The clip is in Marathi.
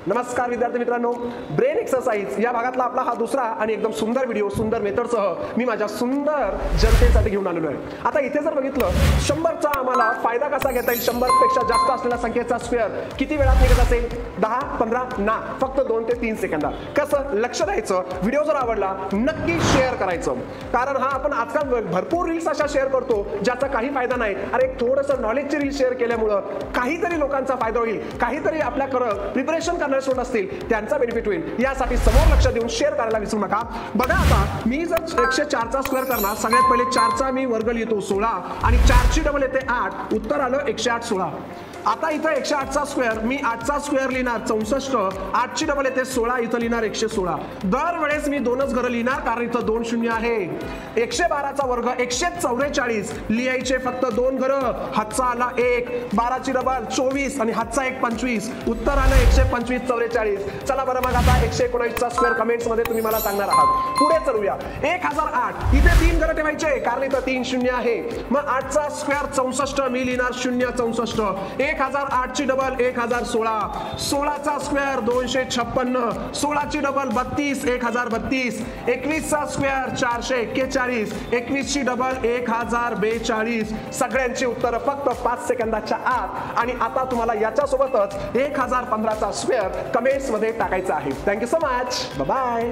नमस्कार विद्यार्थी मित्रांनो, ब्रेन एक्सरसाइज या भागातला आपला हा दुसरा आणि एकदम सुंदर व्हिडिओ सुंदर मेथडसह मी माझ्या सुंदर जनतेसाठी घेऊन आलेलो आहे। आता इथे जर बघितलं 100चा आम्हाला फायदा कसा घेता येईल, 100 पेक्षा जास्त असलेल्या संख्येचा स्क्वेअर किती वेळात निघत असेल, 10 15 ना फक्त 2 ते 3 सेकंदात। कसं लक्ष द्यायचं, व्हिडिओ जर आवडला नक्की शेअर करायचं, कारण हा आपण आजकाल भरपूर रील्स अशा शेअर करतो ज्याचा काही फायदा नाही। अरे थोडंसं नॉलेजची रील शेअर केल्यामुळे काहीतरी लोकांचा फायदा होईल, काहीतरी आपल्याकडे प्रिपरेशन करणारे स्टुडंट असतील त्यांचा बेनिफिट होईल, यासाठी समोर लक्ष देऊन शेअर करायला विसरू नका। बघा आता मी जर 104चा स्क्वेअर करणार, सगळ्यात पहिले 4चा मी वर्ग लिहितो 16 आणि 4ची डबल येते 8, उत्तर आलं 108 16। आता इथं 108चा स्क्वेअर मी 8चा स्क्वेअर लिहिणार 64, 8ची डबल येते 16, इथं लिहिणार 116। दरवेळेस मी दोनच घरं लिहिणार कारण इथं 2 शून्य आहे। 112चा वर्ग 144 लिहायचे फक्त 2 घरं, हातचा आला 1, 12ची डबल 24 आणि हातचा 1 25, उत्तर आलं 125 44। चला बरं मग आता 119चा स्क्वेअर कमेंट्स मध्ये तुम्ही मला सांगणार आहात। पुढे चलूया, 1008 इथे 3 घरं ठेवायचे कारण इथं 3 शून्य आहे। मग 8चा स्क्वेअर 64 मी लिहिणार 0 64, 1008ची डबल 1016, 16चा स्क्वेअर 256, 16ची डबल 32 1032, 21चा स्क्वेअर 441, 21ची डबल 1042। सगळ्यांची उत्तर फक्त 5 सेकंदाच्या आत। आणि आता तुम्हाला याच्या सोबतच 1015चा स्क्वेअर कमेंट्स मध्ये टाकायचा आहे। Thank you so much, bye bye.